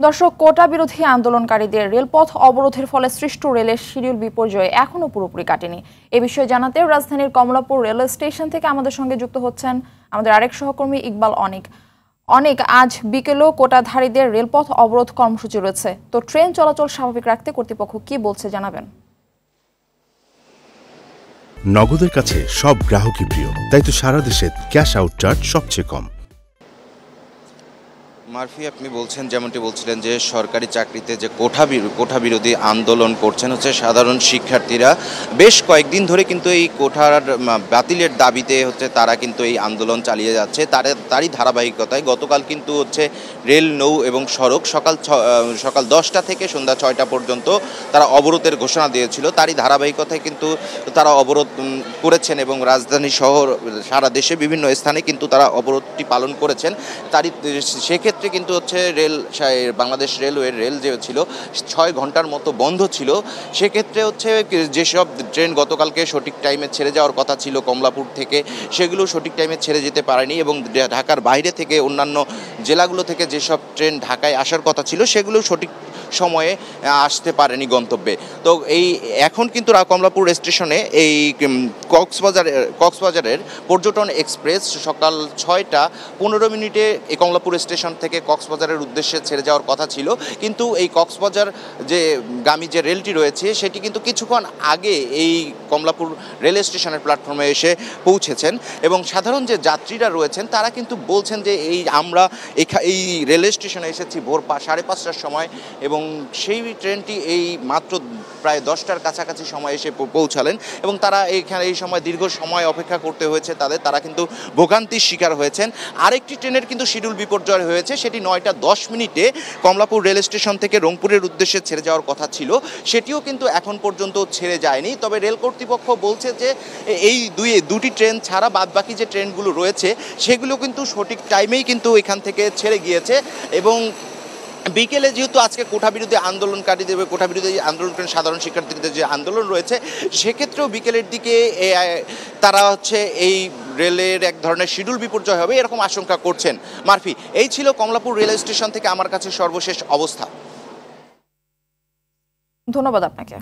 দর্শক, কোটা বিরোধী আন্দোলনকারীদের রেলপথ অবরোধের ফলে সৃষ্ট রেলের শিডিউল বিপর্যয় এখনো পুরোপুরি কাটেনি। এ বিষয়ে জানাতে রাজধানীর কমলাপুর রেলওয়ে স্টেশন থেকে আমাদের সঙ্গে যুক্ত হচ্ছেন আমাদের আরেক সহকর্মী ইকবাল অনেক। আজ বিকেলেও কোটাধারীদের রেলপথ অবরোধ কর্মসূচি রয়েছে, তো ট্রেন চলাচল স্বাভাবিক রাখতে কর্তৃপক্ষ কি বলছে জানাবেন। নগদের কাছে সব গ্রাহকই প্রিয়, তাই তো সারা দেশে ক্যাশ আউট চার্জ সবচেয়ে কম। মারফি, আপনি বলছেন, যেমনটি বলছিলেন যে সরকারি চাকরিতে যে কোটা বিরোধী আন্দোলন করছেন সাধারণ শিক্ষার্থীরা। বেশ কয়েকদিন ধরে কিন্তু এই কোঠার বাতিলের দাবিতে তারা কিন্তু এই আন্দোলন চালিয়ে যাচ্ছে। তারই ধারাবাহিকতায় গতকাল কিন্তু রেল, নৌ এবং সড়ক সকাল 10টা থেকে সন্ধ্যা 6টা পর্যন্ত তারা অবরোধের ঘোষণা দিয়েছিল। তারই ধারাবাহিকতায় কিন্তু তারা অবরোধ করেছেন এবং রাজধানী শহর সারা দেশে বিভিন্ন স্থানে কিন্তু তারা অবরোধটি পালন করেছেন। সেক্ষেত্রে কিন্তু বাংলাদেশ রেলওয়ের রেল যে ছিল 6 ঘন্টার মতো বন্ধ ছিল। সেক্ষেত্রে যেসব ট্রেন গতকালকে সঠিক টাইমে ছেড়ে যাওয়ার কথা ছিল কমলাপুর থেকে, সেগুলো সঠিক টাইমে ছেড়ে যেতে পারেনি এবং ঢাকার বাইরে থেকে অন্যান্য জেলাগুলো থেকে যেসব ট্রেন ঢাকায় আসার কথা ছিল সেগুলো সঠিক সময়ে আসতে পারেনি গন্তব্যে। তো এখন কিন্তু কমলাপুর স্টেশনে এই কক্সবাজারের পর্যটন এক্সপ্রেস সকাল 6টা 15 এই কমলাপুর স্টেশন থেকে কক্সবাজারের উদ্দেশ্যে ছেড়ে যাওয়ার কথা ছিল, কিন্তু এই কক্সবাজার যে গামী যে রেলটি রয়েছে সেটি কিন্তু কিছুক্ষণ আগে এই কমলাপুর রেল স্টেশনের প্ল্যাটফর্মে এসে পৌঁছেছেন এবং সাধারণ যে যাত্রীরা রয়েছেন তারা কিন্তু বলছেন যে আমরা এই রেল স্টেশনে এসেছি ভোর 5:30টার সময় এবং সেই ট্রেনটি এই মাত্র প্রায় 10টার কাছাকাছি সময় এসে পৌঁছালেন এবং তারা এই সময় দীর্ঘ সময় অপেক্ষা করতে হয়েছে তারা কিন্তু ভোগান্তির শিকার হয়েছেন। আরেকটি ট্রেনের কিন্তু শিডিউল বিপর্যয় হয়েছে, সেটি 9টা 10 কমলাপুর রেল স্টেশন থেকে রংপুরের উদ্দেশ্যে ছেড়ে যাওয়ার কথা ছিল, সেটিও কিন্তু এখন পর্যন্ত ছেড়ে যায়নি। তবে রেল কর্তৃপক্ষ বলছে যে এই দুটি ট্রেন ছাড়া বাদবাকি যে ট্রেনগুলো রয়েছে সেগুলো কিন্তু সঠিক টাইমেই কিন্তু এখান থেকে ছেড়ে গিয়েছে এবং বিকেলে যেহেতু আজকে কোটা বিরোধী আন্দোলনকারী সাধারণ শিক্ষার্থীদের যে আন্দোলন রয়েছে সেক্ষেত্রেও বিকেলের দিকে তারা এই রেলের এক ধরনের শিডিউল বিপর্যয় হবে এরকম আশঙ্কা করছেন। মারফি, এই ছিল কমলাপুর রেল স্টেশন থেকে আমার কাছে সর্বশেষ অবস্থা। ধন্যবাদ আপনাকে।